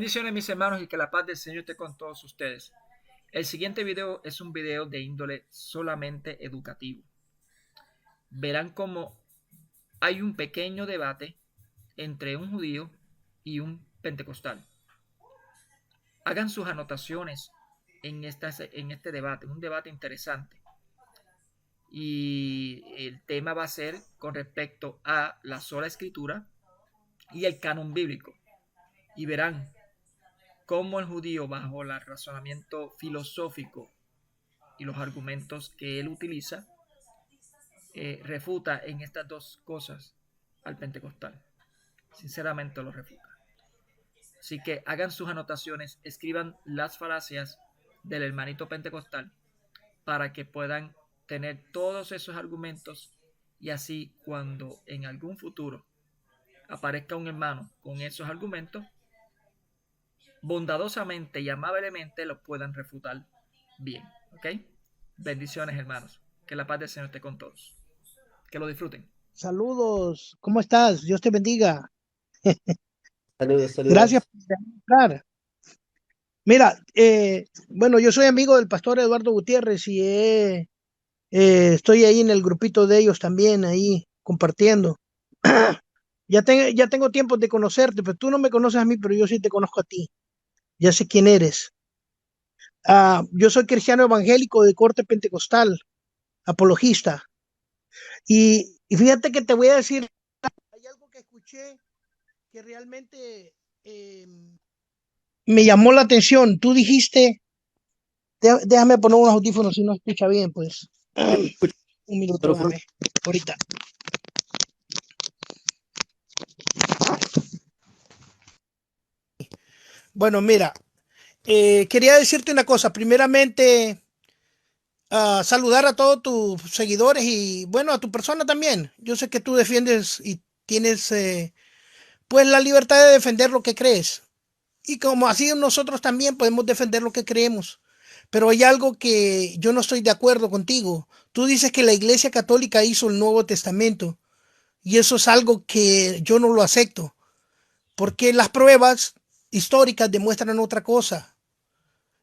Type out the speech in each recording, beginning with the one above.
Bendiciones mis hermanos y que la paz del Señor esté con todos ustedes. El siguiente video es un video de índole solamente educativo. Verán cómo hay un pequeño debate entre un judío y un pentecostal. Hagan sus anotaciones en este debate, un debate interesante. Y el tema va a ser con respecto a la sola escritura y el canon bíblico. Y verán cómo el judío, bajo el razonamiento filosófico y los argumentos que él utiliza, refuta en estas dos cosas al pentecostal. Sinceramente lo refuta. Así que hagan sus anotaciones, escriban las falacias del hermanito pentecostal para que puedan tener todos esos argumentos y así cuando en algún futuro aparezca un hermano con esos argumentos, bondadosamente y amablemente lo puedan refutar bien. ¿Ok? Bendiciones, hermanos. Que la paz del Señor esté con todos. Que lo disfruten. Saludos, ¿cómo estás? Dios te bendiga. Saludos, Gracias saludos. por entrar. Mira, bueno, yo soy amigo del pastor Eduardo Gutiérrez y estoy ahí en el grupito de ellos también, ahí compartiendo. Ya tengo tiempo de conocerte, pero tú no me conoces a mí, pero yo sí te conozco a ti. Ya sé quién eres. Yo soy cristiano evangélico de corte pentecostal, apologista. Y fíjate que te voy a decir, hay algo que escuché que realmente me llamó la atención. Tú dijiste, déjame poner unos audífonos si no escucha bien, pues. Un minuto, déjame. Ahorita. Bueno, mira, quería decirte una cosa. Primeramente, saludar a todos tus seguidores y, bueno, a tu persona también. Yo sé que tú defiendes y tienes, pues, la libertad de defender lo que crees. Y como así nosotros también podemos defender lo que creemos. Pero hay algo que yo no estoy de acuerdo contigo. Tú dices que la Iglesia Católica hizo el Nuevo Testamento y eso es algo que yo no lo acepto, porque las pruebas históricas demuestran otra cosa.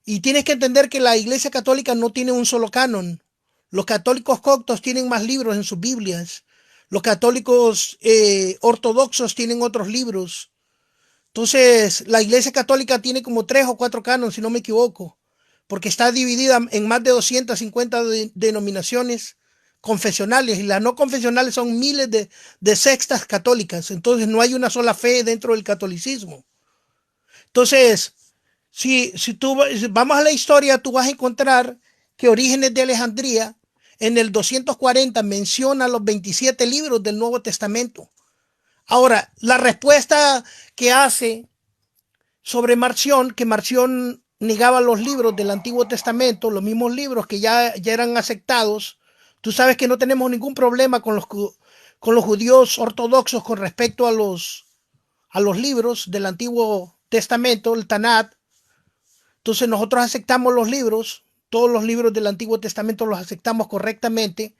Y tienes que entender que la Iglesia Católica no tiene un solo canon. Los católicos coptos tienen más libros en sus Biblias. Los católicos ortodoxos tienen otros libros. Entonces, la Iglesia Católica tiene como 3 o 4 cánones, si no me equivoco, porque está dividida en más de 250 denominaciones confesionales y las no confesionales son miles de sectas católicas. Entonces, no hay una sola fe dentro del catolicismo. Entonces, si tú vamos a la historia, tú vas a encontrar que Orígenes de Alejandría en el 240 menciona los 27 libros del Nuevo Testamento. Ahora, la respuesta que hace sobre Marción, que Marción negaba los libros del Antiguo Testamento, los mismos libros que ya eran aceptados. Tú sabes que no tenemos ningún problema con los judíos ortodoxos con respecto a los libros del Antiguo Testamento, el Tanat. Entonces nosotros aceptamos los libros, todos los libros del Antiguo Testamento los aceptamos correctamente.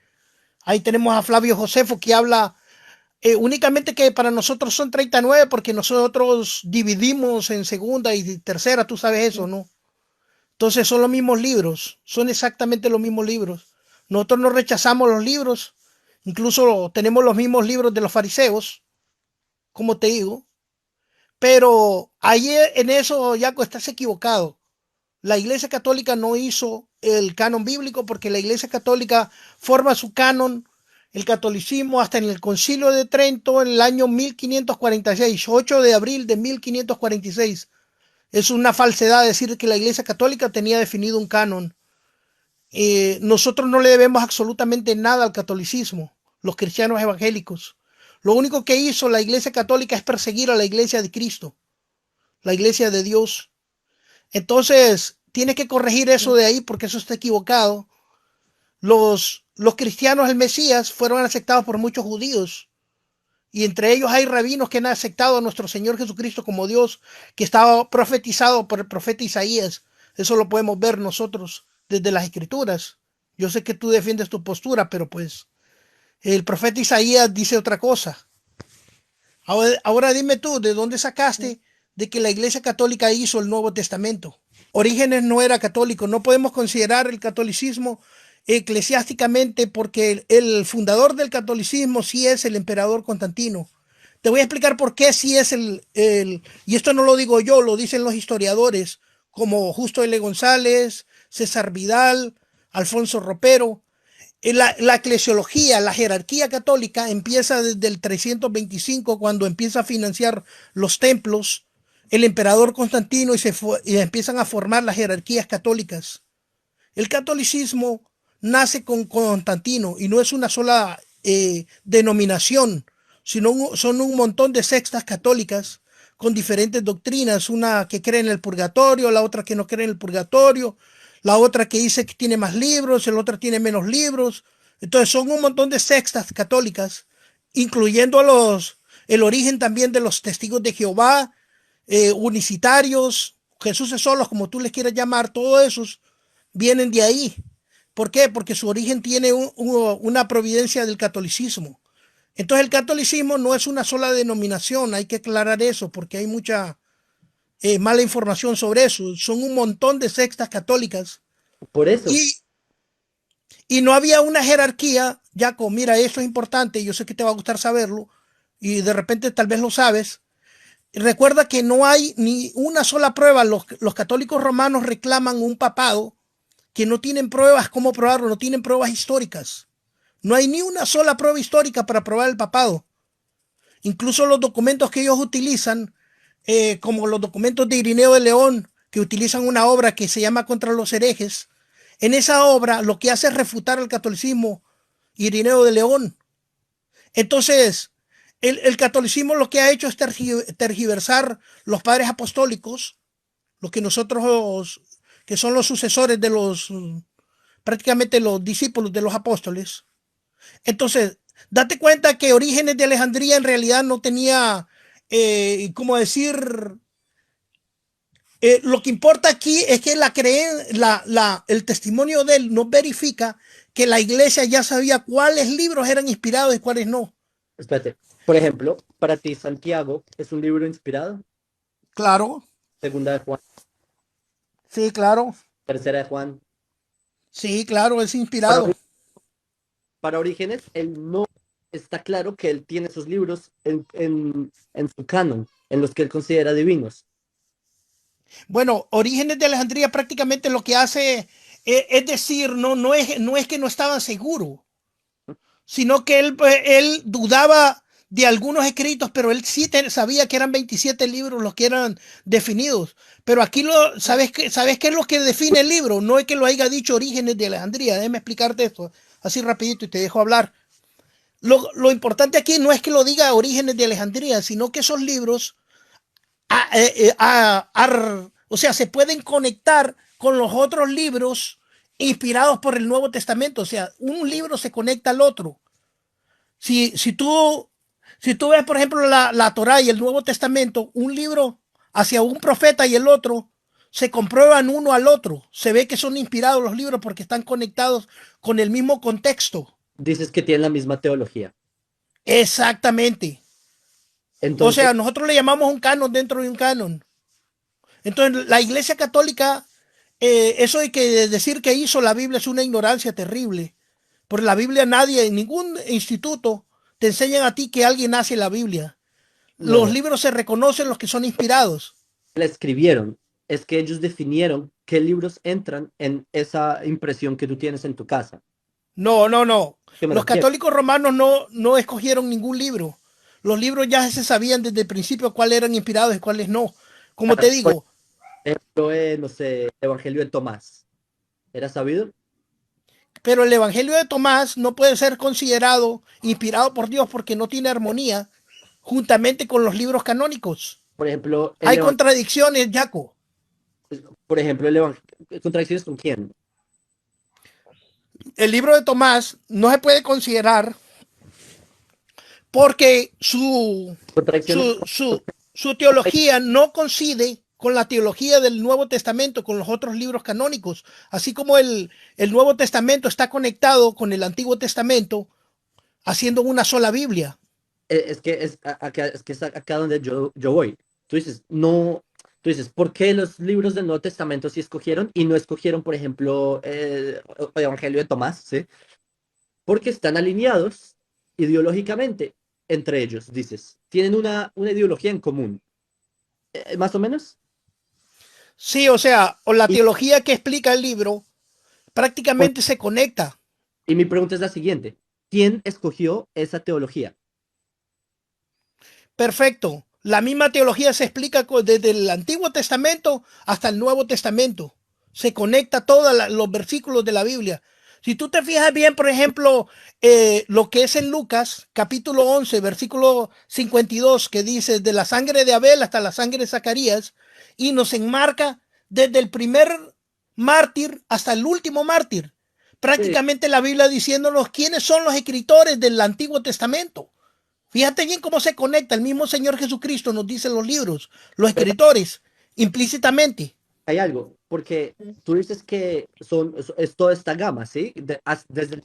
Ahí tenemos a Flavio Josefo que habla únicamente que para nosotros son 39 porque nosotros dividimos en segunda y tercera, tú sabes eso, ¿no? Entonces son los mismos libros, son exactamente los mismos libros. Nosotros no rechazamos los libros, incluso tenemos los mismos libros de los fariseos, como te digo, pero ahí en eso, Jaco, estás equivocado. La Iglesia Católica no hizo el canon bíblico porque la Iglesia Católica forma su canon, el catolicismo, hasta en el Concilio de Trento en el año 1546, 8 de abril de 1546. Es una falsedad decir que la Iglesia Católica tenía definido un canon. Nosotros no le debemos absolutamente nada al catolicismo, los cristianos evangélicos. Lo único que hizo la Iglesia Católica es perseguir a la Iglesia de Cristo, la Iglesia de Dios. Entonces, tiene que corregir eso de ahí porque eso está equivocado. Los cristianos del Mesías fueron aceptados por muchos judíos y entre ellos hay rabinos que han aceptado a nuestro Señor Jesucristo como Dios, que estaba profetizado por el profeta Isaías. Eso lo podemos ver nosotros desde las Escrituras. Yo sé que tú defiendes tu postura, pero pues el profeta Isaías dice otra cosa. Ahora dime tú, ¿de dónde sacaste de que la Iglesia Católica hizo el Nuevo Testamento. Orígenes no era católico, no podemos considerar el catolicismo eclesiásticamente porque el fundador del catolicismo sí es el emperador Constantino. Te voy a explicar por qué sí es y esto no lo digo yo, lo dicen los historiadores como Justo L. González, César Vidal, Alfonso Ropero. La eclesiología, la jerarquía católica empieza desde el 325 cuando empieza a financiar los templos el emperador Constantino y empiezan a formar las jerarquías católicas. El catolicismo nace con Constantino y no es una sola denominación, sino son un montón de sectas católicas con diferentes doctrinas, una que cree en el purgatorio, la otra que no cree en el purgatorio, la otra que dice que tiene más libros, el otro tiene menos libros. Entonces son un montón de sectas católicas, incluyendo el origen también de los testigos de Jehová, unicitarios, Jesús es solos, como tú les quieras llamar, todos esos vienen de ahí. ¿Por qué? Porque su origen tiene una providencia del catolicismo. Entonces el catolicismo no es una sola denominación, hay que aclarar eso porque hay mucha mala información sobre eso. Son un montón de sectas católicas Por eso, y, y no había una jerarquía. Jaco, mira, eso es importante, yo sé que te va a gustar saberlo y de repente tal vez lo sabes. Recuerda que no hay ni una sola prueba. Los católicos romanos reclaman un papado que no tienen pruebas. ¿Cómo probarlo? No tienen pruebas históricas. No hay ni una sola prueba histórica para probar el papado. Incluso los documentos que ellos utilizan, como los documentos de Irineo de León, que utilizan una obra que se llama Contra los herejes, en esa obra lo que hace es refutar el catolicismo Irineo de León. Entonces, el catolicismo lo que ha hecho es tergiversar los padres apostólicos, lo que nosotros, que son los sucesores de prácticamente los discípulos de los apóstoles. Entonces, date cuenta que Orígenes de Alejandría en realidad no tenía, ¿cómo decir? Lo que importa aquí es que el testimonio de él nos verifica que la iglesia ya sabía cuáles libros eran inspirados y cuáles no. espérate. Por ejemplo, para ti Santiago es un libro inspirado. Claro, Segunda de Juan, sí, claro, tercera de Juan. sí, claro, es Para, inspirado. para Orígenes, él no está claro que él tiene esos libros en su canon, en los que él considera divinos. Bueno, Orígenes de Alejandría prácticamente lo que hace es decir, no es que no estaban seguros, sino que él dudaba de algunos escritos, pero él sí sabía que eran 27 libros los que eran definidos. Pero aquí ¿sabes qué es lo que define el libro? No es que lo haya dicho Orígenes de Alejandría. Déjame explicarte esto así rapidito y te dejo hablar. Lo importante aquí no es que lo diga Orígenes de Alejandría, sino que esos libros o sea, se pueden conectar con los otros libros inspirados por el Nuevo Testamento. O sea, un libro se conecta al otro. Si tú ves, por ejemplo, la Torá y el Nuevo Testamento, un libro hacia un profeta y el otro, se comprueban uno al otro. Se ve que son inspirados los libros porque están conectados con el mismo contexto. Dices que tienen la misma teología. Exactamente. O Entonces, sea, nosotros le llamamos un canon dentro de un canon. Entonces, la Iglesia Católica, eso de que decir que hizo la Biblia es una ignorancia terrible. Por la Biblia nadie, en ningún instituto, te enseñan a ti que alguien hace la Biblia. Los no, libros se reconocen los que son inspirados. la escribieron. Es que ellos definieron qué libros entran en esa impresión que tú tienes en tu casa. No, no, no. ¿A qué me Los refiero? católicos romanos no escogieron ningún libro. Los libros ya se sabían desde el principio cuáles eran inspirados y cuáles no. Como te Por digo, ejemplo, no sé, el Evangelio de Tomás. ¿Era sabido? pero el Evangelio de Tomás no puede ser considerado inspirado por Dios porque no tiene armonía juntamente con los libros canónicos. Por ejemplo, Hay contradicciones, Jaco. el Evangelio. ¿Contradicciones con quién? El libro de Tomás no se puede considerar porque Contradicciones su teología no coincide con la teología del Nuevo Testamento, con los otros libros canónicos, así como el Nuevo Testamento está conectado con el Antiguo Testamento, haciendo una sola Biblia. es que es acá donde yo voy. Tú dices, no, tú dices, ¿por qué los libros del Nuevo Testamento sí escogieron y no escogieron, por ejemplo, el Evangelio de Tomás, ¿sí? Porque están alineados ideológicamente entre ellos, dices. Tienen una ideología en común, más o menos. Sí, o sea, o la Y, teología que explica el libro por- prácticamente se conecta. y mi pregunta es la siguiente. ¿Quién escogió esa teología? Perfecto. La misma teología se explica desde el Antiguo Testamento hasta el Nuevo Testamento. Se conecta todos los versículos de la Biblia. Si tú te fijas bien, por ejemplo, lo que es en Lucas, capítulo 11, versículo 52, que dice de la sangre de Abel hasta la sangre de Zacarías, y nos enmarca desde el primer mártir hasta el último mártir. Sí, Prácticamente la Biblia diciéndonos quiénes son los escritores del Antiguo Testamento. Fíjate bien cómo se conecta. El mismo Señor Jesucristo nos dice en los libros, los pero escritores, implícitamente. hay algo, porque tú dices que es toda esta gama, ¿sí? Desde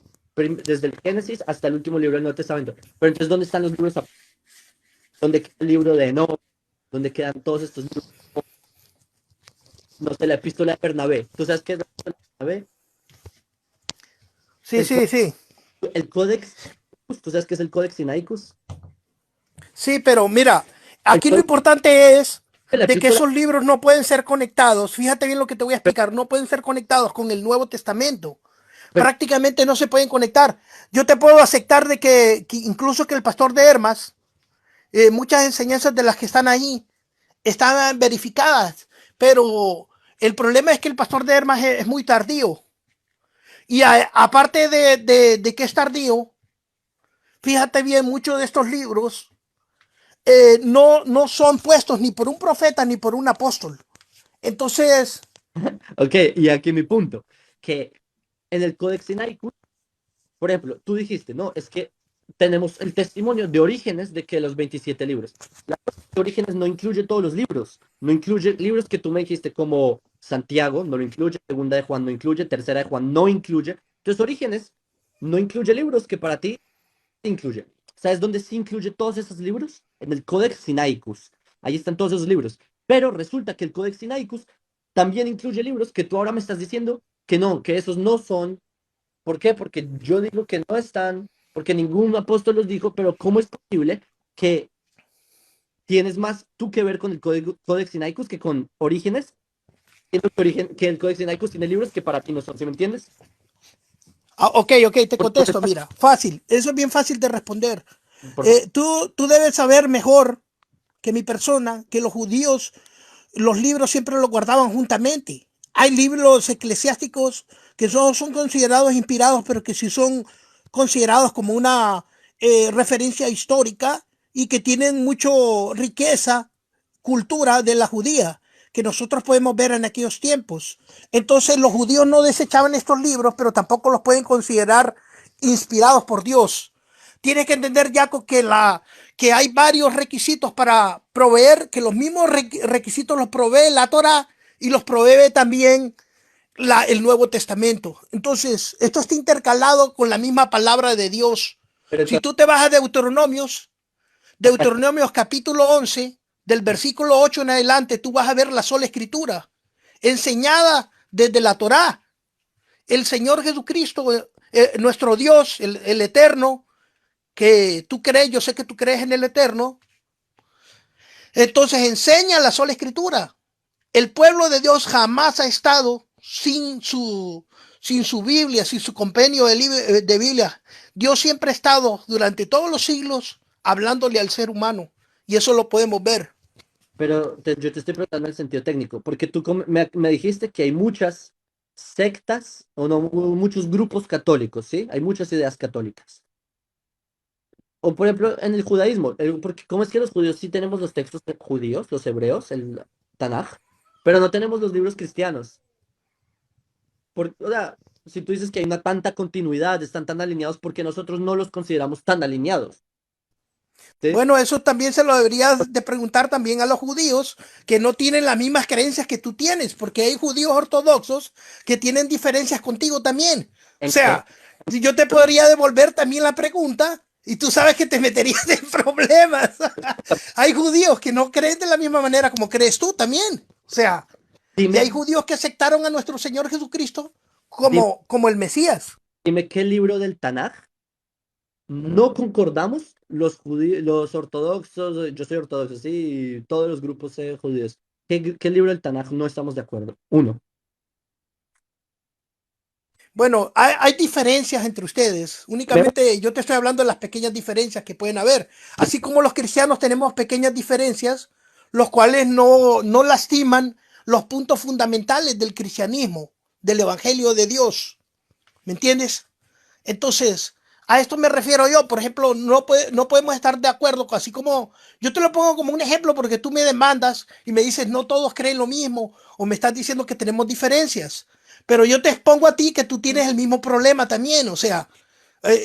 el Génesis hasta el último libro del Nuevo Testamento. Pero entonces, ¿dónde están los libros? ¿Dónde queda el libro de Enoch? ¿Dónde quedan todos estos libros? No sé, la epístola de Bernabé. ¿Tú sabes qué es la epístola de Bernabé? Sí, El, sí, có- sí. el Códex, ¿tú sabes qué es el Códex Sinaicus? Sí, pero mira, El aquí lo Códex importante es de la de que epístola. esos libros no pueden ser conectados. Fíjate bien lo que te voy a explicar. No pueden ser conectados con el Nuevo Testamento. Pero, Prácticamente no se pueden conectar. Yo te puedo aceptar de que incluso que el pastor de Hermas, muchas enseñanzas de las que están ahí están verificadas, pero el problema es que el pastor de Hermas es muy tardío. Y aparte de que es tardío, fíjate bien, muchos de estos libros no son puestos ni por un profeta ni por un apóstol. Entonces, ok, y aquí mi punto, que en el Códex Sinaicus, por ejemplo, tú dijiste, no, es que tenemos el testimonio de Orígenes de que los 27 libros. La cosa es que Orígenes no incluye todos los libros, no incluye libros que tú me dijiste como Santiago, no lo incluye, Segunda de Juan no incluye, Tercera de Juan no incluye. Entonces Orígenes no incluye libros que para ti incluye. ¿Sabes dónde sí incluye todos esos libros? En el Codex Sinaicus. Ahí están todos esos libros. Pero resulta que el Codex Sinaicus también incluye libros que tú ahora me estás diciendo que no, que esos no son. ¿Por qué? Porque yo digo que no están, porque ningún apóstol los dijo, pero ¿cómo es posible que tienes más tú que ver con el Codex Sinaicus que con Orígenes? Que el Codex Sinaicus tiene libros que para ti no son, ¿sí me entiendes? ok, ok, te Por eso te contesto, mira, fácil, eso es bien fácil de responder. por favor. Tú debes saber mejor que mi persona que los judíos los libros siempre los guardaban juntamente. Hay libros eclesiásticos que son considerados inspirados, pero que sí son considerados como una referencia histórica y que tienen mucho riqueza, cultura de la judía que nosotros podemos ver en aquellos tiempos. Entonces los judíos no desechaban estos libros, pero tampoco los pueden considerar inspirados por Dios. Tienes que entender, Jaco, que hay varios requisitos para proveer, que los mismos requisitos los provee la Torah y los provee también el Nuevo Testamento. Entonces, esto está intercalado con la misma palabra de Dios. Pero Si entonces, tú te vas a Deuteronomios capítulo 11, del versículo 8 en adelante, tú vas a ver la sola escritura, enseñada desde la Torá. El Señor Jesucristo, nuestro Dios, el Eterno, que tú crees, yo sé que tú crees en el Eterno, entonces enseña la sola escritura. El pueblo de Dios jamás ha estado sin su Biblia, sin su compendio de Biblia. Dios siempre ha estado durante todos los siglos hablándole al ser humano. Y eso lo podemos ver. yo te estoy preguntando en el sentido técnico, porque tú me dijiste que hay muchas sectas o no, muchos grupos católicos, ¿sí? Hay muchas ideas católicas. O por ejemplo, en el judaísmo, porque ¿cómo es que los judíos sí tenemos los textos judíos, los hebreos, el Tanaj, pero no tenemos los libros cristianos? O sea, si tú dices que hay una tanta continuidad, están tan alineados, porque nosotros no los consideramos tan alineados, ¿sí? Bueno, eso también se lo deberías de preguntar también a los judíos que no tienen las mismas creencias que tú tienes, porque hay judíos ortodoxos que tienen diferencias contigo también. O ¿En qué? sea, si yo te podría devolver también la pregunta Y tú sabes que te meterías en problemas. Hay judíos que no creen de la misma manera como crees tú también. O sea, y Dime, hay judíos que aceptaron a nuestro Señor Jesucristo dime, como el Mesías. dime qué libro del Tanaj no concordamos los judíos, los ortodoxos, yo soy ortodoxo, sí, y todos los grupos judíos. ¿Qué libro del Tanaj no estamos de acuerdo? Uno. Bueno, hay diferencias entre ustedes. Vemos, Únicamente yo te estoy hablando de las pequeñas diferencias que pueden haber. Así como los cristianos tenemos pequeñas diferencias, los cuales no lastiman los puntos fundamentales del cristianismo, del Evangelio de Dios. ¿Me entiendes? Entonces, a esto me refiero yo. Por ejemplo, no podemos estar de acuerdo, así como yo te lo pongo como un ejemplo porque tú me demandas y me dices no todos creen lo mismo o me estás diciendo que tenemos diferencias. Pero yo te expongo a ti que tú tienes el mismo problema también. O sea,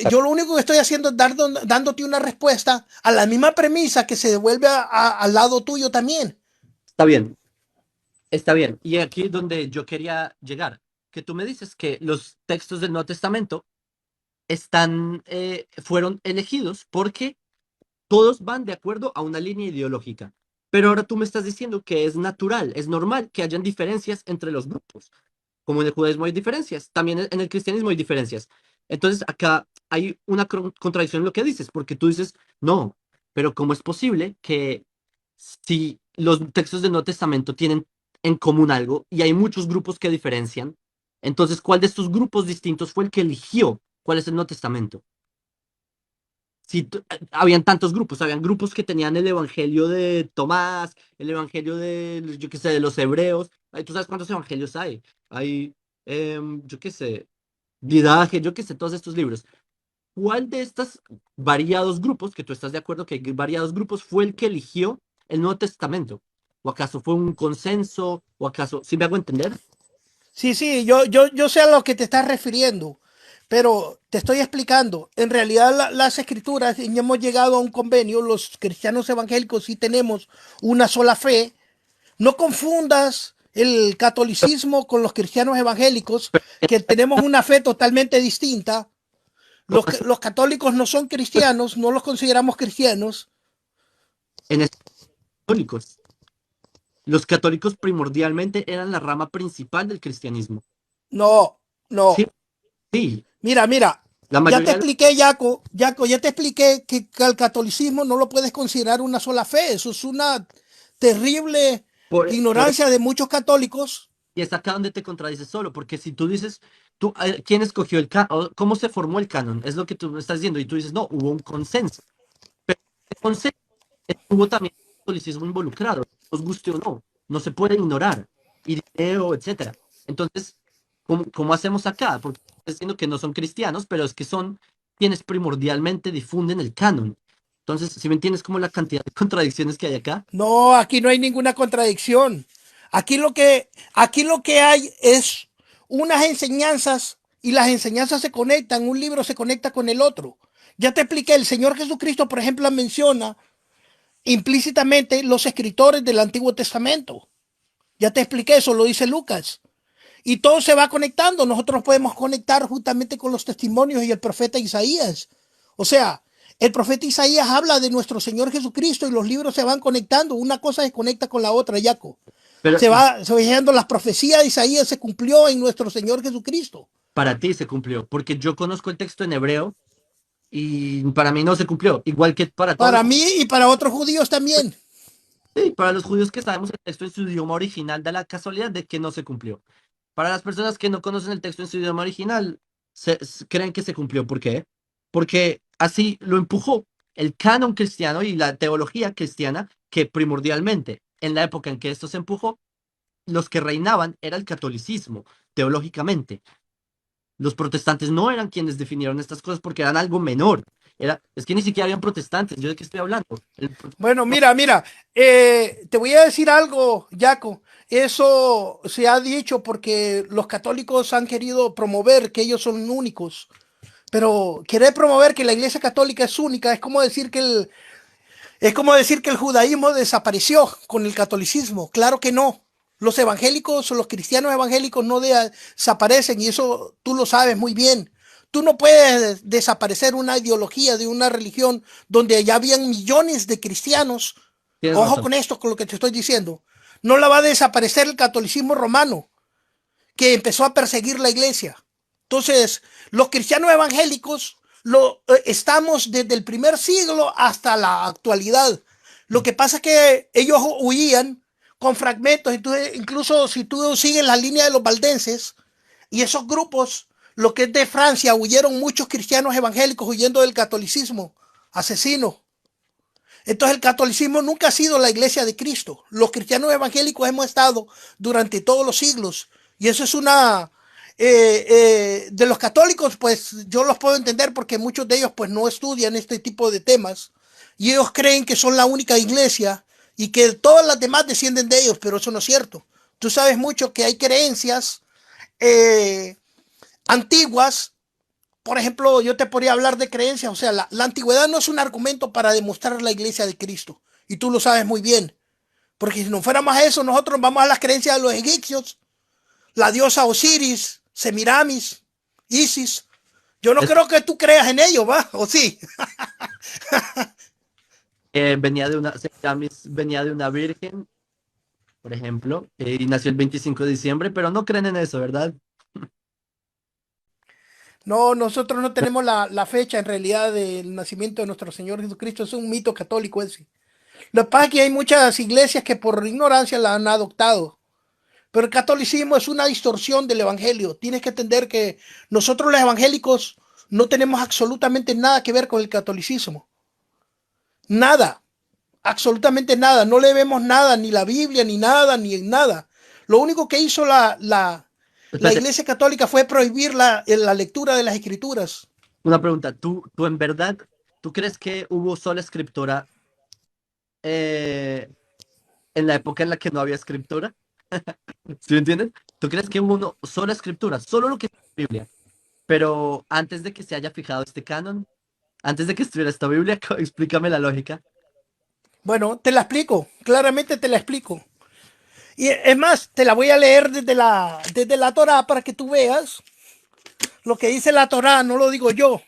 yo lo único que estoy haciendo es dándote una respuesta a la misma premisa que se devuelve al lado tuyo también. está bien, está bien. Y aquí es donde yo quería llegar, que tú me dices que los textos del Nuevo Testamento fueron elegidos porque todos van de acuerdo a una línea ideológica. Pero ahora tú me estás diciendo que es natural, es normal que hayan diferencias entre los grupos. Como en el judaísmo hay diferencias, también en el cristianismo hay diferencias. Entonces acá hay una contradicción en lo que dices, porque tú dices, no, pero ¿cómo es posible que si los textos del Nuevo Testamento tienen en común algo y hay muchos grupos que diferencian, entonces ¿cuál de estos grupos distintos fue el que eligió cuál es el Nuevo Testamento? Si habían tantos grupos, habían grupos que tenían el evangelio de Tomás, el evangelio de, yo qué sé, de los hebreos. Ay, ¿tú sabes cuántos evangelios hay? Hay, yo qué sé, Didaje, yo qué sé, todos estos libros. ¿Cuál de estos variados grupos, que tú estás de acuerdo que hay variados grupos, fue el que eligió el Nuevo Testamento? ¿O acaso fue un consenso? ¿O acaso, si me hago entender? Sí, sí, yo sé a lo que te estás refiriendo, pero te estoy explicando. En realidad las escrituras, y hemos llegado a un convenio, los cristianos evangélicos sí tenemos una sola fe. No confundas el catolicismo con los cristianos evangélicos, que tenemos una fe totalmente distinta. ¿Cómo así? Los católicos no son cristianos, no los consideramos cristianos. En estos católicos. Los católicos primordialmente eran la rama principal del cristianismo. No, Sí, no. sí, Mira, la ya te mayoría de los... expliqué, Jaco, ya te expliqué que el catolicismo no lo puedes considerar una sola fe. Eso es una terrible por ignorancia de muchos católicos. Y es acá donde te contradices solo, porque si tú dices, ¿quién escogió ¿Cómo se formó el canon? Es lo que tú me estás diciendo, y tú dices, no, hubo un consenso. Pero el consenso hubo también catolicismo involucrado, nos guste o no, no se puede ignorar, Irineo, etcétera. Entonces, ¿cómo hacemos acá? Porque estás diciendo que no son cristianos, pero es que son quienes primordialmente difunden el canon. Entonces, si me entiendes como la cantidad de contradicciones que hay acá, No, aquí no hay ninguna contradicción. Aquí lo que hay es unas enseñanzas y las enseñanzas se conectan, un libro se conecta con el otro. Ya te expliqué, el Señor Jesucristo, por ejemplo, menciona implícitamente los escritores del Antiguo Testamento. Ya te expliqué eso, lo dice Lucas. Y todo se va conectando. Nosotros podemos conectar justamente con los testimonios y el profeta Isaías. O sea, el profeta Isaías habla de nuestro Señor Jesucristo y los libros se van conectando. Una cosa se conecta con la otra, Jaco. pero Se va diciendo, las profecías de Isaías se cumplió en nuestro Señor Jesucristo. para ti se cumplió, porque yo conozco el texto en hebreo y para mí no se cumplió, igual que para todos los Para mí y para otros judíos también. sí, para los judíos que sabemos el texto en su idioma original, da la casualidad de que no se cumplió. Para las personas que no conocen el texto en su idioma original, creen que se cumplió. ¿Por qué? Porque así lo empujó el canon cristiano y la teología cristiana, que primordialmente en la época en que esto se empujó, los que reinaban era el catolicismo, teológicamente. Los protestantes no eran quienes definieron estas cosas porque eran algo menor. Es que ni siquiera habían protestantes. ¿Yo de qué estoy hablando? Bueno, mira, te voy a decir algo, Jaco. Eso se ha dicho porque los católicos han querido promover que ellos son únicos. Pero querer promover que la Iglesia Católica es única es como decir que el judaísmo desapareció con el catolicismo. Claro que no. Los evangélicos o los cristianos evangélicos no desaparecen y eso tú lo sabes muy bien. Tú no puedes desaparecer una ideología de una religión donde ya habían millones de cristianos. Tienes Ojo razón. con esto, con lo que te estoy diciendo. No la va a desaparecer el catolicismo romano, que empezó a perseguir la iglesia. Entonces, los cristianos evangélicos estamos desde el primer siglo hasta la actualidad. Lo que pasa es que ellos huían con fragmentos. Entonces, incluso si tú sigues la línea de los valdenses y esos grupos, lo que es de Francia, huyeron muchos cristianos evangélicos huyendo del catolicismo asesino. Entonces el catolicismo nunca ha sido la iglesia de Cristo. Los cristianos evangélicos hemos estado durante todos los siglos. Y eso es una... de los católicos, pues yo los puedo entender porque muchos de ellos pues no estudian este tipo de temas. Y ellos creen que son la única iglesia y que todas las demás descienden de ellos, pero eso no es cierto. Tú sabes mucho que hay creencias eh, antiguas. Por ejemplo, yo te podría hablar de creencias, o sea, la antigüedad no es un argumento para demostrar la iglesia de Cristo, y tú lo sabes muy bien, porque si no fuéramos a eso, nosotros vamos a las creencias de los egipcios, la diosa Osiris, Semiramis, Isis. Yo no Es, creo que tú creas en ello, ¿va? ¿O sí? venía de una, venía de una virgen, por ejemplo, y nació el 25 de diciembre, pero no creen en eso, ¿verdad? No, nosotros no tenemos la fecha en realidad del nacimiento de nuestro Señor Jesucristo, es un mito católico ese. Lo que pasa es que hay muchas iglesias que por ignorancia la han adoptado. Pero el catolicismo es una distorsión del evangelio. Tienes que entender que nosotros los evangélicos no tenemos absolutamente nada que ver con el catolicismo. Nada, absolutamente nada. No le vemos nada, ni la Biblia, ni nada, ni en nada. Lo único que hizo la Espérate, Iglesia Católica fue prohibir la lectura de las escrituras. una pregunta. ¿Tú en verdad, tú crees que hubo sola escritura eh, en la época en la que no había escritura? ¿Sí me entiendes? ¿Tú crees que hubo sola escritura, solo lo que es la Biblia? Pero antes de que se haya fijado este canon, antes de que estuviera esta Biblia, explícame la lógica. Bueno, te la explico, claramente te la explico. Y es más, te la voy a leer desde la Torah para que tú veas lo que dice la Torah, no lo digo yo.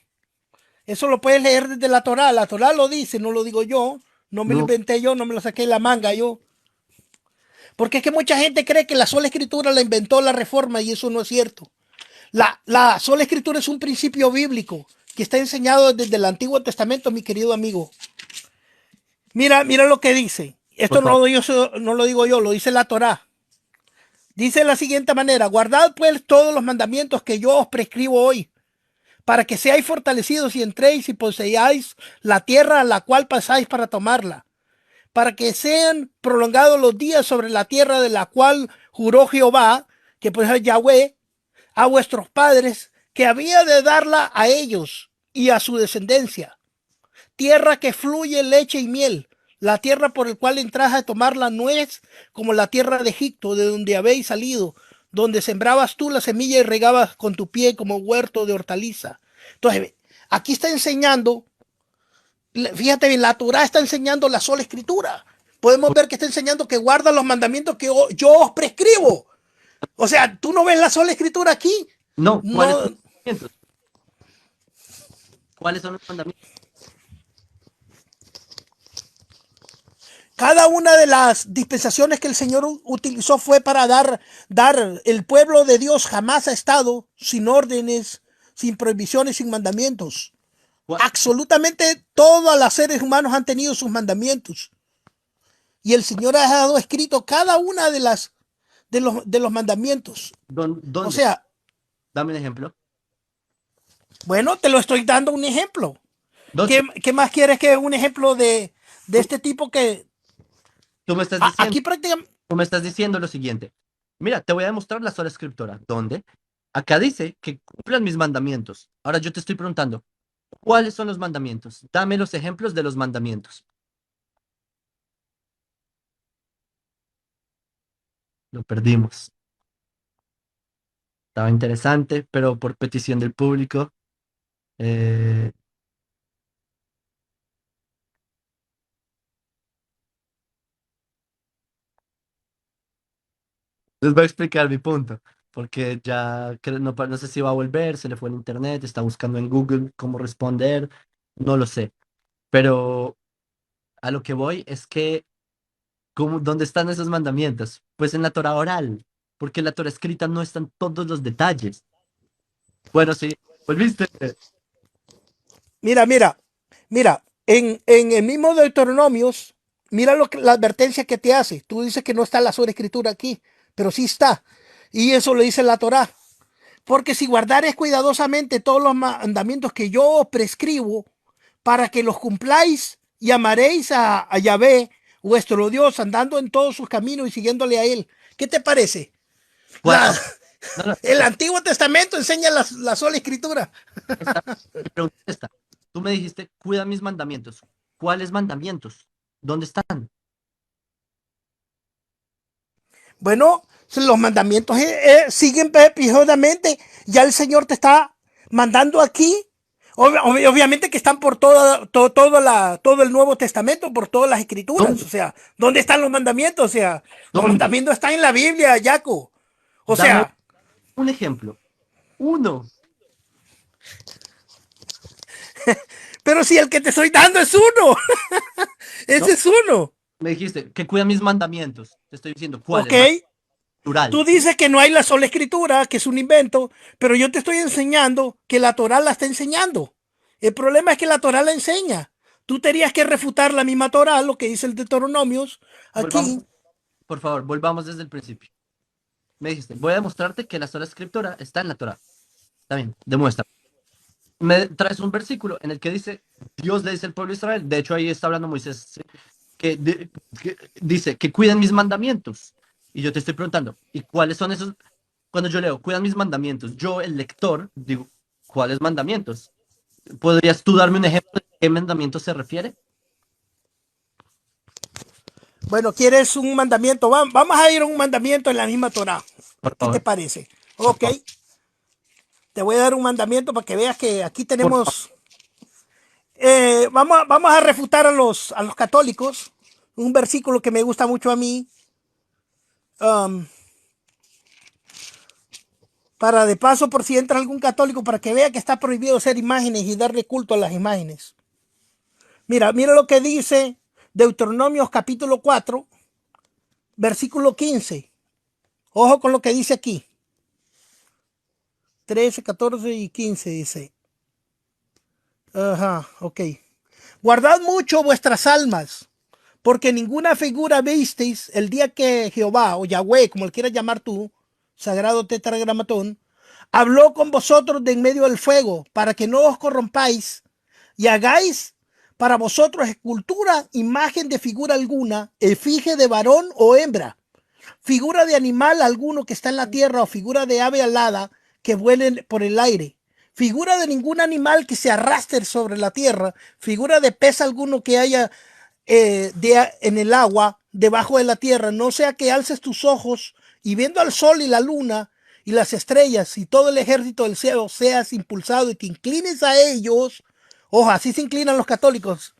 Eso lo puedes leer desde la Torah lo dice, no lo digo yo, no me lo No, inventé yo, no me lo saqué de la manga yo. Porque es que mucha gente cree que la sola escritura la inventó la reforma y eso no es cierto. La sola escritura es un principio bíblico que está enseñado desde el Antiguo Testamento, mi querido amigo. Mira lo que dice. por Esto favor. no lo digo yo, lo dice la Torá. Dice de la siguiente manera, guardad pues todos los mandamientos que yo os prescribo hoy, para que seáis fortalecidos y entréis y poseáis la tierra a la cual pasáis para tomarla, para que sean prolongados los días sobre la tierra de la cual juró Jehová, que pues es Yahweh, a vuestros padres, que había de darla a ellos y a su descendencia. Tierra que fluye leche y miel, la tierra por el cual entras a tomarla no es como la tierra de Egipto, de donde habéis salido, donde sembrabas tú la semilla y regabas con tu pie como huerto de hortaliza. Entonces, aquí está enseñando, fíjate bien, la Torah está enseñando la sola escritura. Podemos ver que está enseñando que guarda los mandamientos que yo os prescribo. O sea, tú no ves la sola escritura aquí. No, ¿cuáles son No, los mandamientos? ¿Cuáles son los mandamientos? cada una de las dispensaciones que el Señor utilizó fue para dar el pueblo de Dios jamás ha estado sin órdenes, sin prohibiciones, sin mandamientos. ¿Cuál- Absolutamente todos los seres humanos han tenido sus mandamientos. Y el Señor ha dado escrito cada una de los mandamientos. O ¿Dónde? sea, Dame un ejemplo. bueno, te lo estoy dando un ejemplo. ¿Dónde? ¿Qué más quieres que un ejemplo de Tú, este tipo que tú me estás diciendo, aquí prácticamente... tú me estás diciendo lo siguiente. Mira, te voy a demostrar la sola escritura. ¿Dónde? Acá dice que cumplan mis mandamientos. Ahora yo te estoy preguntando, ¿cuáles son los mandamientos? Dame los ejemplos de los mandamientos. Lo perdimos. Estaba interesante, pero por petición del público. eh, Les voy a explicar mi punto. porque ya no sé si va a volver, se le fue el internet, está buscando en Google cómo responder, no lo sé. Pero a lo que voy es que, ¿dónde están esos mandamientos? Pues en la Torah oral, porque en la Torah escrita no están todos los detalles. Bueno, sí, volviste. Mira, mira, mira, en el mismo Deuteronomios, mira la advertencia que te hace. Tú dices que no está la sola escritura aquí, pero sí está. Y eso lo dice la Torá. Porque si guardares cuidadosamente todos los mandamientos que yo os prescribo, para que los cumpláis y amaréis a Yahvé, vuestro Dios, andando en todos sus caminos y siguiéndole a él. ¿Qué te parece? ¿Cuál- La, ah, no, no, el Antiguo Testamento enseña la sola escritura. mi pregunta es esta. Tú me dijiste, cuida mis mandamientos. ¿Cuáles mandamientos? ¿Dónde están? Bueno, los mandamientos siguen episódicamente. Ya el Señor te está mandando aquí. Obviamente que están por todo el Nuevo Testamento, por todas las escrituras. ¿Dónde? O sea, ¿dónde están los mandamientos? O sea, los ¿Dónde? mandamientos están en la Biblia, Jaco. O Dame sea, un ejemplo. Uno. pero si el que te estoy dando es uno. No, Ese es uno. me dijiste que cuida mis mandamientos. Te estoy diciendo Ok. cuáles. Natural. Tú dices que no hay la sola escritura, que es un invento, pero yo te estoy enseñando que la Torah la está enseñando. El problema es que la Torah la enseña. Tú tenías que refutar la misma Torah, lo que dice el Deuteronomios, Volvamos, aquí. por favor, volvamos desde el principio. Me dijiste, voy a demostrarte que la sola escritura está en la Torah. Está bien, demuestra. Me traes un versículo en el que dice, Dios le dice al pueblo de Israel, de hecho ahí está hablando Moisés, ¿sí? que dice que cuiden mis mandamientos. Y yo te estoy preguntando, ¿y cuáles son esos? Cuando yo leo, cuidan mis mandamientos, yo, el lector, digo, ¿cuáles mandamientos? ¿Podrías tú darme un ejemplo de qué mandamiento se refiere? Bueno, ¿quieres un mandamiento? Vamos a ir a un mandamiento en la misma Torah. Por ¿Qué te favor, parece? por Ok, favor, te voy a dar un mandamiento para que veas que aquí por favor. tenemos... vamos a refutar a los católicos. Un versículo que me gusta mucho a mí. um, para de paso por si entra algún católico para que vea que está prohibido hacer imágenes y darle culto a las imágenes. Mira lo que dice Deuteronomios capítulo 4, versículo 15. Ojo con lo que dice aquí. 13, 14 y 15 dice. Ajá, ok. Guardad mucho vuestras almas, porque ninguna figura visteis el día que Jehová o Yahweh, como le quieras llamar tú, sagrado tetragramatón, habló con vosotros de en medio del fuego, para que no os corrompáis y hagáis para vosotros escultura, imagen de figura alguna, efigie de varón o hembra, figura de animal alguno que está en la tierra o figura de ave alada que vuelen por el aire, figura de ningún animal que se arrastre sobre la tierra, figura de pez alguno que haya en el agua, debajo de la tierra, no sea que alces tus ojos y viendo al sol y la luna y las estrellas y todo el ejército del cielo seas impulsado y te inclines a ellos. Ojo, así se inclinan los católicos.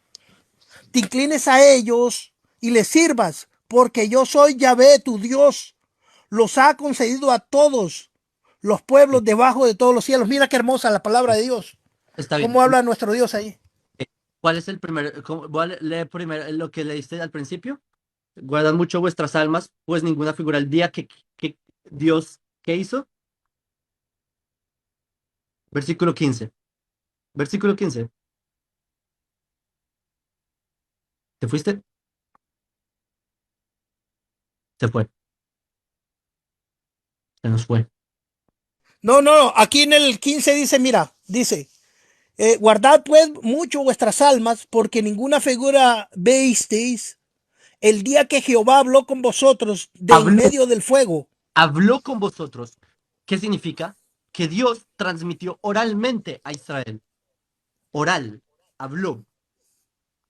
Te inclines a ellos y les sirvas, porque yo soy Yahvé, tu Dios. Los ha concedido a todos los pueblos debajo de todos los cielos. Mira qué hermosa la palabra de Dios. Está bien. ¿Cómo habla nuestro Dios ahí? ¿Cuál es el primer? Voy a leer primero lo que leíste al principio. Guardad mucho vuestras almas, pues ninguna figura. El día que Dios, ¿qué hizo? Versículo 15. Versículo 15. ¿Te fuiste? Se fue. Se nos fue. No, no, aquí en el 15 dice, mira, dice, guardad pues mucho vuestras almas, porque ninguna figura visteis el día que Jehová habló con vosotros de en Habló, medio del fuego. habló con vosotros. ¿Qué significa? Que Dios transmitió oralmente a Israel. Oral. Habló.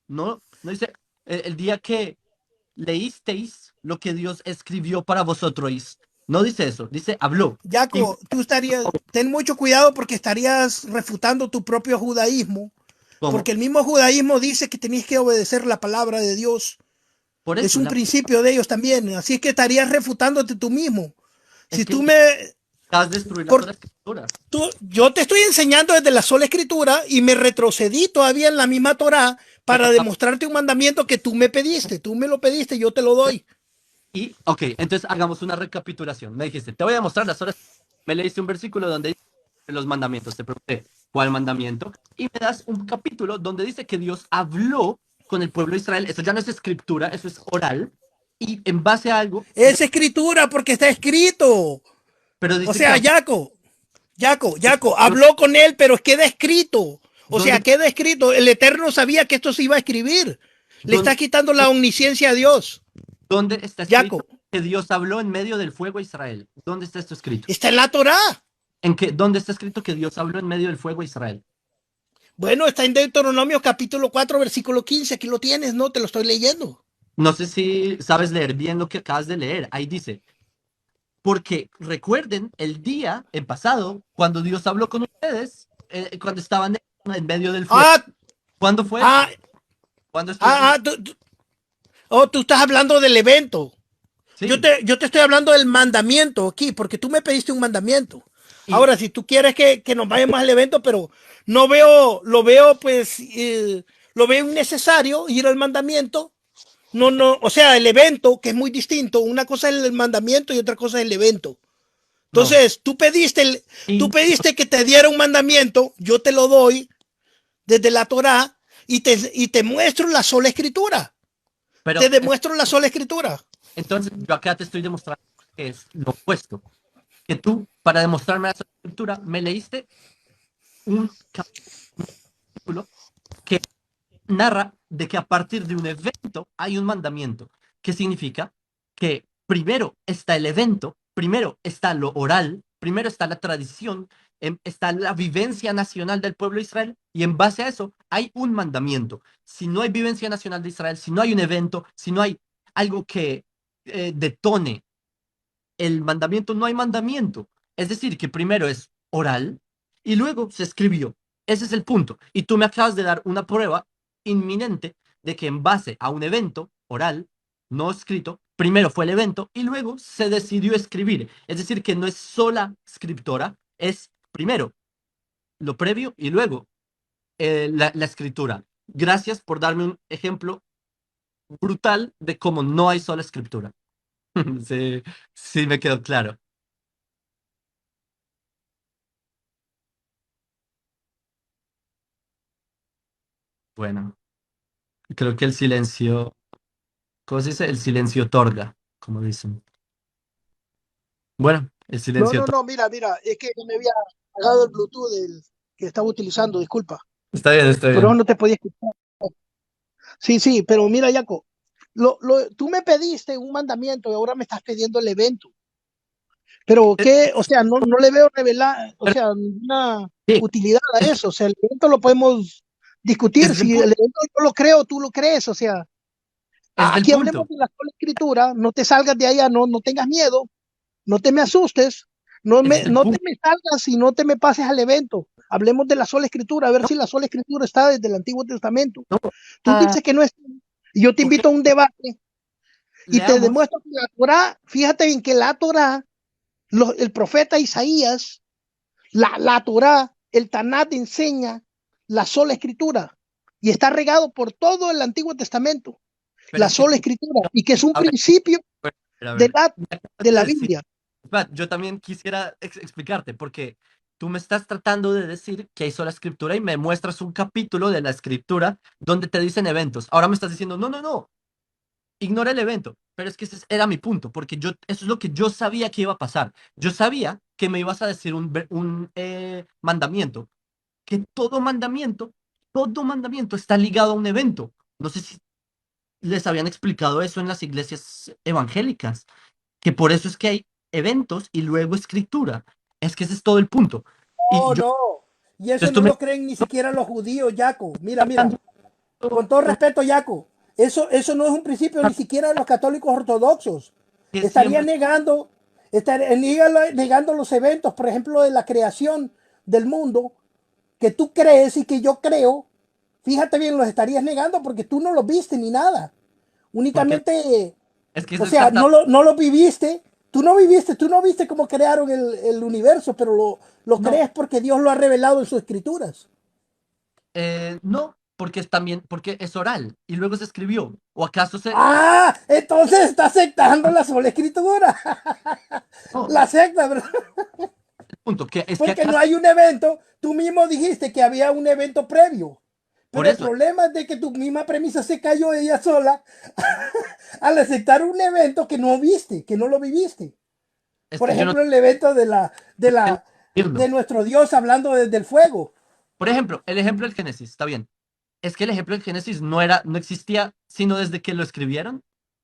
No, no dice el día que leísteis lo que Dios escribió para vosotros. No dice eso, dice habló. Y Jaco, tú estarías, ten mucho cuidado porque estarías refutando tu propio judaísmo, ¿cómo? porque el mismo judaísmo dice que tenías que obedecer la palabra de Dios. Por Es eso, un principio de ellos también, así es que estarías refutándote tú mismo. es Si que tú me, Estás destruyendo las Por, solas escrituras. yo te estoy enseñando desde la sola escritura y me retrocedí todavía en la misma Torá Pero para demostrarte un mandamiento que tú me pediste. Tú me lo pediste, yo te lo doy. y, ok, entonces hagamos una recapitulación. Me dijiste, te voy a mostrar las solas. Me leíste un versículo donde dice los mandamientos. Te pregunté, ¿cuál mandamiento? Y me das un capítulo donde dice que Dios habló con el pueblo de Israel. Eso ya no es escritura, eso es oral. Y en base a algo, Es escritura porque está escrito. pero O dice que sea, habló. Jaco, habló con él, pero queda escrito. O sea, ¿Dónde, queda escrito. El Eterno sabía que esto se iba a escribir. Le dónde, está quitando la omnisciencia a Dios. dónde está escrito Jaco, que Dios habló en medio del fuego a Israel? ¿Dónde está esto escrito? está en la Torá. ¿Dónde está escrito que Dios habló en medio del fuego a Israel? Bueno, está en Deuteronomio capítulo 4, versículo 15. Aquí lo tienes, ¿no? Te lo estoy leyendo. No sé si sabes leer bien lo que acabas de leer. Ahí dice, porque recuerden el día en pasado cuando Dios habló con ustedes, cuando estaban en medio del fuego. Ah, ¿Cuándo fue eso? ah, ¿Cuándo estuvo ese? ah, tú estás hablando del evento. Sí. Yo te estoy hablando del mandamiento aquí, porque tú me pediste un mandamiento. Y Ahora, si tú quieres que nos vayamos al evento, pero no veo, lo veo pues, lo veo innecesario ir al mandamiento. No, no, o sea, el evento, que es muy distinto, una cosa es el mandamiento y otra cosa es el evento. no. Entonces, tú Y, pediste que te diera un mandamiento, yo te lo doy desde la Torá y te muestro la sola escritura. Te pero demuestro la sola escritura. entonces yo acá te estoy demostrando que es lo opuesto. Que tú, para demostrarme la escritura, me leíste un capítulo que narra de que a partir de un evento hay un mandamiento, que significa que primero está el evento, primero está lo oral, primero está la tradición, está la vivencia nacional del pueblo de Israel y en base a eso hay un mandamiento. Si no hay vivencia nacional de Israel, si no hay un evento, si no hay algo que detone el mandamiento, no hay mandamiento. Es decir, que primero es oral y luego se escribió. Ese es el punto. Y tú me acabas de dar una prueba inminente de que en base a un evento oral, no escrito, primero fue el evento y luego se decidió escribir. Es decir, que no es sola escritora, es primero lo previo y luego la escritura. Gracias por darme un ejemplo brutal de cómo no hay sola escritura. Sí, sí me quedó claro. Bueno. Creo que el silencio, ¿cómo se dice? El silencio otorga, como dicen. Bueno, el No, silencio no, otorga. no, mira, es que me había apagado el Bluetooth que estaba utilizando, disculpa. Está bien, está Por eso bien. no te podía escuchar. Sí, sí, pero mira, Jaco, tú me pediste un mandamiento y ahora me estás pidiendo el evento. Pero Eh, qué, o sea, no le veo revelar, o pero sea, una sí, utilidad a es que eso. O sea, el evento lo podemos ese discutir. es el Si el punto. evento yo lo creo, tú lo crees. O sea, Ese es el aquí hablemos punto. de la sola escritura, no te salgas de allá, no tengas miedo, no te me asustes, Ese es el no te punto. me salgas y no te me pases al evento. Hablemos de la sola escritura, a ver No, si la sola escritura está desde el Antiguo Testamento. no. Tú dices que no es, y yo te Ok, invito a un debate y te leamos. demuestro que la Torah, fíjate bien que la Torah, el profeta Isaías, la Torah, el Tanat enseña la sola escritura y está regado por todo el Antiguo Testamento, Pero la es que sola tú, escritura, y que es un a ver, principio a de ver, la, me acabas de de la decir, Biblia. Pat, yo también quisiera explicarte, porque tú me estás tratando de decir que hay sola escritura y me muestras un capítulo de la escritura donde te dicen eventos. Ahora me estás diciendo, no, no, no, ignora el evento, pero es que ese era mi punto, porque eso es lo que yo sabía que iba a pasar. Yo sabía que me ibas a decir un mandamiento, que todo mandamiento está ligado a un evento. No sé si les habían explicado eso en las iglesias evangélicas, que por eso es que hay eventos y luego escritura. Es que ese es todo el punto. Y Oh, yo, no. Y eso entonces tú no me lo creen ni siquiera los judíos, Yaco. Mira, estás mira. hablando Con todo respeto, Yaco. Eso no es un principio ni siquiera de los católicos ortodoxos. que Estaría siempre, negando, negando los eventos, por ejemplo, de la creación del mundo, que tú crees y que yo creo. Fíjate bien, los estarías negando porque tú no los viste ni nada. porque Únicamente, es que es o sea, descartable. no lo viviste, Tú no viste cómo crearon el universo, pero lo No, crees porque Dios lo ha revelado en sus escrituras. no, porque es también, porque es oral y luego se escribió. ¿O acaso se... Ah, entonces está aceptando la sola escritura. No, La secta, ¿verdad? el punto, que es que Porque no acaso... hay un evento. Tú mismo dijiste que había un evento previo. Por Pero el eso, problema es de que tu misma premisa se cayó ella sola al aceptar un evento que no viste, que no lo viviste. es Por que yo no ejemplo, el evento quiero de decirlo. nuestro Dios hablando desde el fuego. Por ejemplo, el ejemplo del Génesis, está bien. Es que el ejemplo del Génesis no era, no existía sino desde que lo escribieron.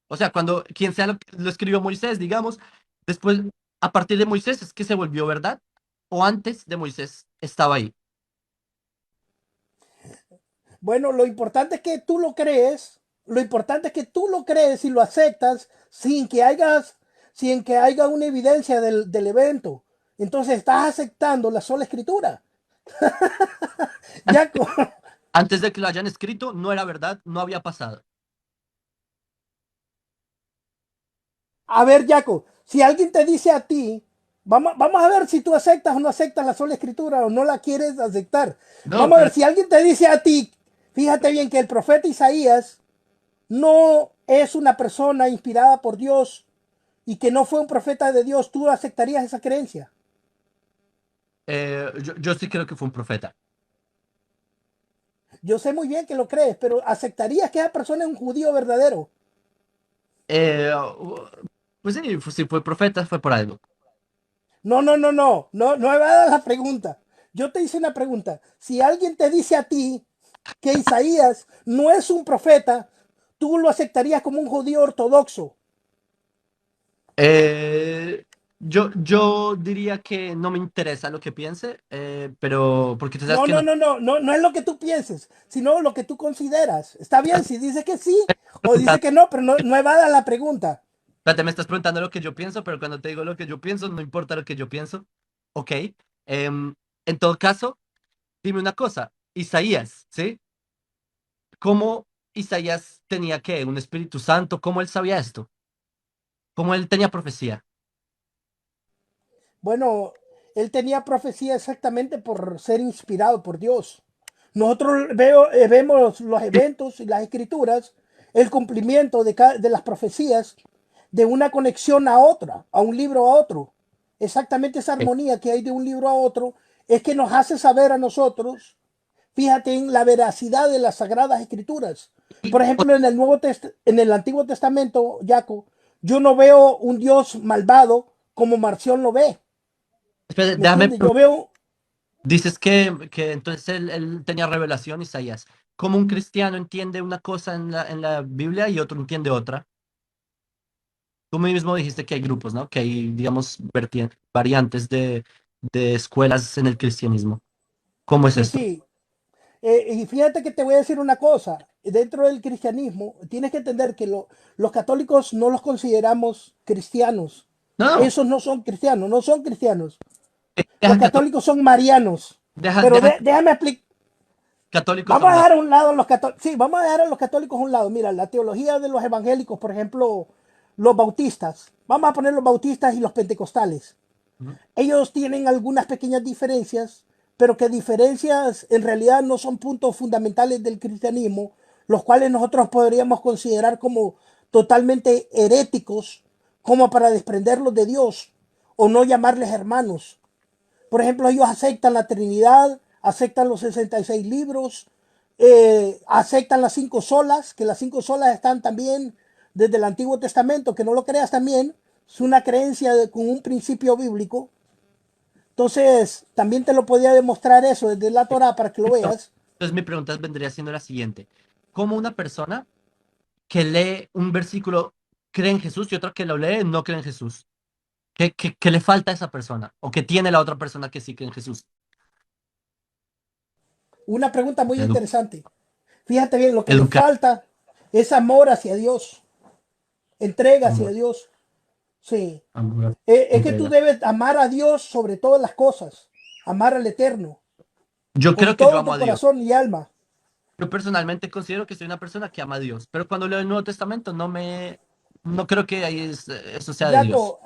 O sea, cuando quien sea lo escribió Moisés, digamos, después, a partir de Moisés es que se volvió verdad, o antes de Moisés estaba ahí. Bueno, lo importante es que tú lo crees, lo importante es que tú lo crees y lo aceptas sin que haya una evidencia del evento. Entonces estás aceptando la sola escritura. Antes, Ya, co- antes de que lo hayan escrito, no era verdad, no había pasado. a ver, Jaco, si alguien te dice a ti, vamos a ver si tú aceptas o no aceptas la sola escritura o no la quieres aceptar. No, Vamos a ver pero si alguien te dice a ti, fíjate bien que el profeta Isaías no es una persona inspirada por Dios y que no fue un profeta de Dios, ¿tú aceptarías esa creencia? yo sí creo que fue un profeta. Yo sé muy bien que lo crees, pero ¿aceptarías que esa persona es un judío verdadero? Eh, pues sí, si fue profeta, fue por algo. No me va a dar la pregunta. Yo te hice una pregunta. Si alguien te dice a ti que Isaías no es un profeta, tú lo aceptarías como un judío ortodoxo. Eh, yo diría que no me interesa lo que piense, pero porque tú sabes que no. No es lo que tú pienses, sino lo que tú consideras. Está bien si dice que sí o dice Preguntando- que no, pero no me va a dar la pregunta. Espérate, me estás preguntando lo que yo pienso, pero cuando te digo lo que yo pienso, no importa lo que yo pienso. Ok. En todo caso, dime una cosa. Isaías, ¿sí? ¿Cómo Isaías tenía qué? ¿Un Espíritu Santo? ¿Cómo él sabía esto? ¿Cómo él tenía profecía? Bueno, él tenía profecía exactamente por ser inspirado por Dios. Nosotros vemos los eventos y las escrituras, el cumplimiento de las profecías de una conexión a otra, a un libro a otro. Exactamente esa Ok. armonía que hay de un libro a otro es que nos hace saber a nosotros, fíjate en la veracidad de las sagradas escrituras. Y, Por ejemplo, en el Antiguo Testamento, Jaco, yo no veo un Dios malvado como Marción lo ve. espérate, ¿Me entiendes? Yo veo, dices que entonces él tenía revelación, Isaías. ¿Cómo un cristiano entiende una cosa en la Biblia y otro entiende otra? Tú mismo dijiste que hay grupos, ¿no? Que hay, digamos, variantes de escuelas en el cristianismo. ¿Cómo es sí, esto? sí. Y fíjate que te voy a decir una cosa. Dentro del cristianismo, tienes que entender que los católicos no los consideramos cristianos. No, no, Esos no son cristianos, no son cristianos. Los dejan católicos son marianos. Pero dejan déjame explicar. católicos a Vamos un a lado. dejar a un lado los católicos. Sí, vamos a dejar a los católicos a un lado. Mira, la teología de los evangélicos, por ejemplo, los bautistas. Vamos a poner los bautistas y los pentecostales. Ujú. Ellos tienen algunas pequeñas diferencias, pero que diferencias en realidad no son puntos fundamentales del cristianismo, los cuales nosotros podríamos considerar como totalmente heréticos, como para desprenderlos de Dios o no llamarles hermanos. Por ejemplo, ellos aceptan la Trinidad, aceptan los 66 libros, aceptan las cinco solas, que las cinco solas están también desde el Antiguo Testamento, que no lo creas también, es una creencia con un principio bíblico. Entonces, también te lo podía demostrar eso desde la Torah para que lo veas. Entonces mi pregunta vendría siendo la siguiente. ¿Cómo una persona que lee un versículo cree en Jesús y otra que lo lee no cree en Jesús? ¿Qué le falta a esa persona? ¿O qué tiene la otra persona que sí cree en Jesús? Una pregunta muy Edu- interesante. Fíjate bien, lo que le educar. falta es amor hacia Dios, entrega hacia Amor, Dios. Sí. amor, Es que tú entrega. debes amar a Dios sobre todas las cosas, amar al Eterno, Yo con creo que yo todo amo tu a Dios. corazón y alma. Yo personalmente considero que soy una persona que ama a Dios, pero cuando leo el Nuevo Testamento no creo que eso sea de Dios. Jaco,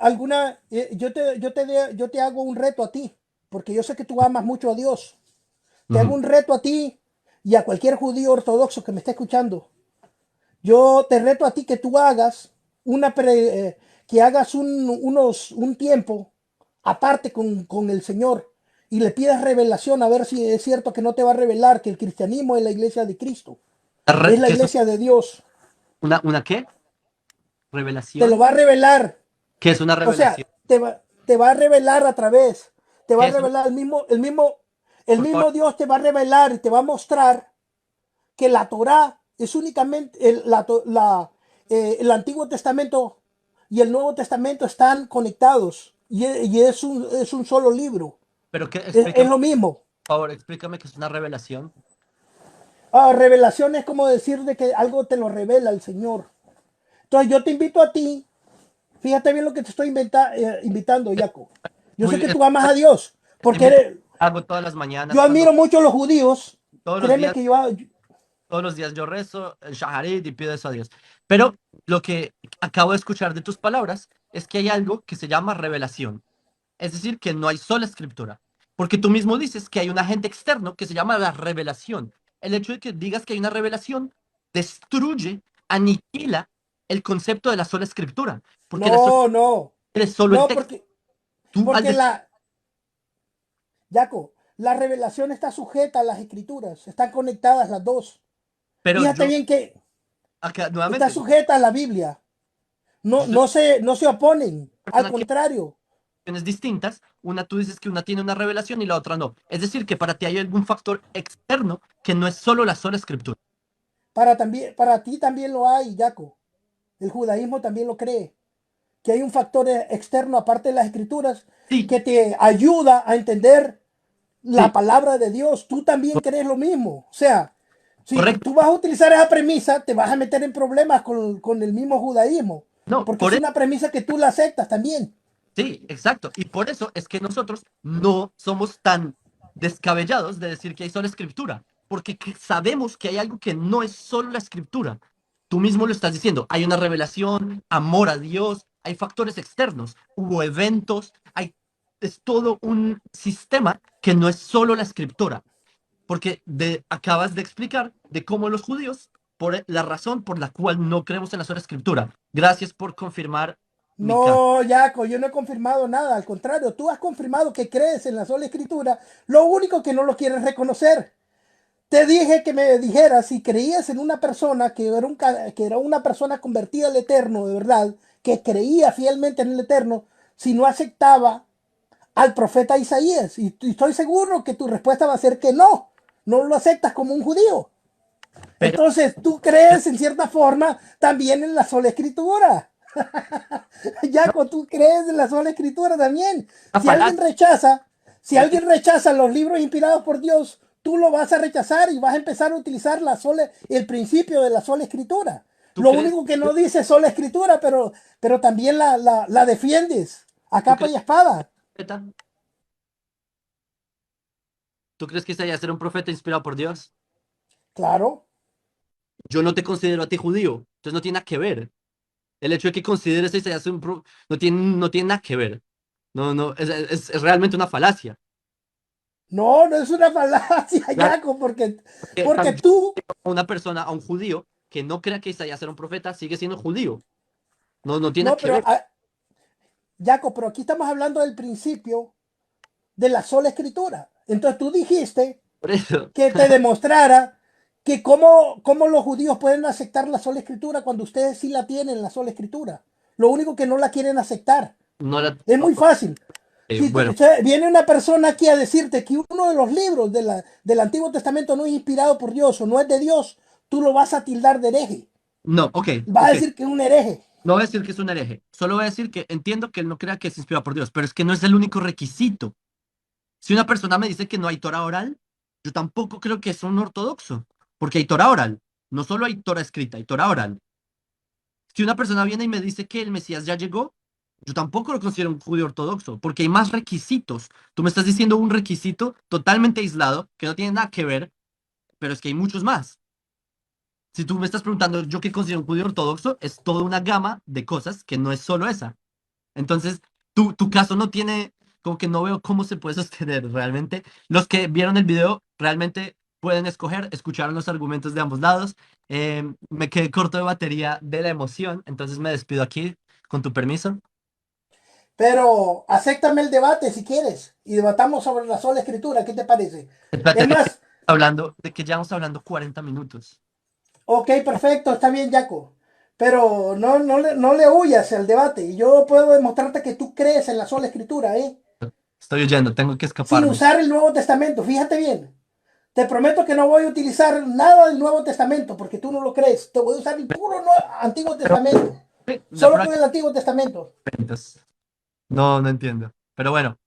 yo te hago un reto a ti, porque yo sé que tú amas mucho a Dios. Te hago Ujú. un reto a ti y a cualquier judío ortodoxo que me esté escuchando. Yo te reto a ti que tú hagas que hagas un tiempo aparte con el Señor y le pidas revelación a ver si es cierto que no te va a revelar que el cristianismo es la iglesia de Cristo, es la ¿Qué es iglesia de Dios. una qué? Te lo ¿Revelación? va a revelar. ¿Qué es una O sea, revelación? te va a revelar a través, te va ¿Qué a es una? revelar el Por favor. mismo Dios te va a revelar y te va a mostrar que la Torá es únicamente el Antiguo Testamento y el Nuevo Testamento están conectados y es un solo libro. Pero Es explícame, lo mismo. por favor, explícame qué es una revelación. Revelación es como decir de que algo te lo revela el Señor. Entonces yo te invito a ti, fíjate bien lo que te estoy invitando, Jaco. Yo sé Muy, que es tú amas a Dios, porque mismo hago todas las yo mañanas, admiro mucho a los judíos. todos los Créeme días, que todos los días yo rezo el Shaharit y pido eso a Dios. Pero lo que acabo de escuchar de tus palabras es que hay algo que se llama revelación. Es decir, que no hay sola escritura. Porque tú mismo dices que hay un agente externo que se llama la revelación. El hecho de que digas que hay una revelación destruye, aniquila el concepto de la sola escritura. Porque la sola no, escritura no, es solo el no, texto. Tú al porque decir, la revelación está sujeta a las escrituras, están conectadas las dos. pero Fíjate yo, bien que acá está nuevamente, sujeta a la Biblia. yo No, soy no se oponen, una al persona que contrario. tiene distintas. Una tú dices que una tiene una revelación y la otra no. Es decir, que para ti hay algún factor externo que no es solo la sola escritura. Para ti también lo hay, Jaco. El judaísmo también lo cree. Que hay un factor externo aparte de las escrituras Sí, que te ayuda a entender la sí, palabra de Dios. Tú también crees lo mismo. O sea, si correcto. tú vas a utilizar esa premisa, te vas a meter en problemas con el mismo judaísmo. No, Porque por es una premisa que tú la aceptas también. sí, exacto. Y por eso es que nosotros no somos tan descabellados de decir que hay solo escritura, porque sabemos que hay algo que no es solo la escritura. Tú mismo lo estás diciendo, hay una revelación, amor a Dios, hay factores externos, hubo eventos, es todo un sistema que no es solo la escritura, porque acabas de explicar de cómo los judíos, por la razón por la cual no creemos en la sola escritura. Gracias por confirmar mi caso. No, Jaco, yo no he confirmado nada. Al contrario, tú has confirmado que crees en la sola escritura. Lo único que no lo quieres reconocer. Te dije que me dijeras si creías en una persona que era una persona convertida al Eterno, de verdad, que creía fielmente en el Eterno, si no aceptaba al profeta Isaías. Y estoy seguro que tu respuesta va a ser que no, no lo aceptas como un judío. Pero Entonces tú crees en cierta forma también en la sola escritura. no, Jaco, tú crees en la sola escritura también. una Si alguien falacia. rechaza, si No tiene, alguien rechaza los libros inspirados por Dios, tú lo vas a rechazar y vas a empezar a utilizar el principio de la sola escritura. ¿tú Lo crees, único que no dice sola escritura, pero también la defiendes a tú capa crees, y espada. profeta? ¿Tú crees que Isaías era un profeta inspirado por Dios? Claro. Yo no te considero a ti judío, entonces no tiene nada que ver. El hecho de que consideres a Isaías no tiene nada que ver. No, no, es realmente una falacia. No, no es una falacia, Real- Jaco, porque También tú, a una persona, a un judío, que no crea que Isaías era un profeta, sigue siendo judío. No, no tiene nada no, que ver. Jaco, pero aquí estamos hablando del principio de la sola escritura. Entonces tú dijiste Por eso, que te demostrara que cómo los judíos pueden aceptar la sola escritura cuando ustedes sí la tienen, la sola escritura. Lo único que no la quieren aceptar. no la... Es muy fácil. Si bueno, viene una persona aquí a decirte que uno de los libros del Antiguo Testamento no es inspirado por Dios o no es de Dios, tú lo vas a tildar de hereje. no, ok, Vas a ok. decir que es un hereje. No voy a decir que es un hereje, solo voy a decir que entiendo que él no crea que es inspirado por Dios, pero es que no es el único requisito. Si una persona me dice que no hay Torah oral, yo tampoco creo que es un ortodoxo, porque hay Torah oral, no solo hay Torah escrita, hay Torah oral. Si una persona viene y me dice que el Mesías ya llegó, yo tampoco lo considero un judío ortodoxo, porque hay más requisitos. Tú me estás diciendo un requisito totalmente aislado, que no tiene nada que ver, pero es que hay muchos más. si tú me estás preguntando yo qué considero un judío ortodoxo, es toda una gama de cosas que no es solo esa. Entonces, tu caso no tiene, como que no veo cómo se puede sostener realmente. Los que vieron el video realmente pueden escoger, escucharon los argumentos de ambos lados. Me quedé corto de batería de la emoción, entonces me despido aquí, con tu permiso. Pero acéptame el debate si quieres y debatamos sobre la sola escritura. ¿Qué te parece? Espérate, Es más, hablando de que ya vamos hablando 40 minutos. ok, perfecto, está bien, Jaco. Pero no le huyas al debate. Y yo puedo demostrarte que tú crees en la sola escritura, ¿eh? Estoy huyendo, tengo que Sin escaparme. usar el Nuevo Testamento. Fíjate bien. Te prometo que no voy a utilizar nada del Nuevo Testamento porque tú no lo crees. Te voy a usar el puro Antiguo Testamento. La Solo prueba con el Antiguo Testamento. no, no entiendo. Pero bueno,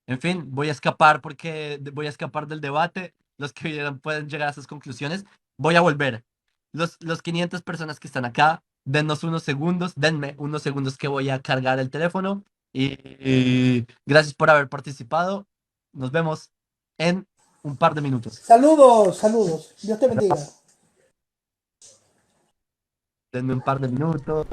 en fin, voy a escapar porque voy a escapar del debate. Los que vieron pueden llegar a esas conclusiones. Voy a volver. Los 500 personas que están acá, dennos unos segundos, denme unos segundos que voy a cargar el teléfono. Y gracias por haber participado. Nos vemos en un par de minutos. Saludos, saludos. Dios te bendiga. Denme un par de minutos.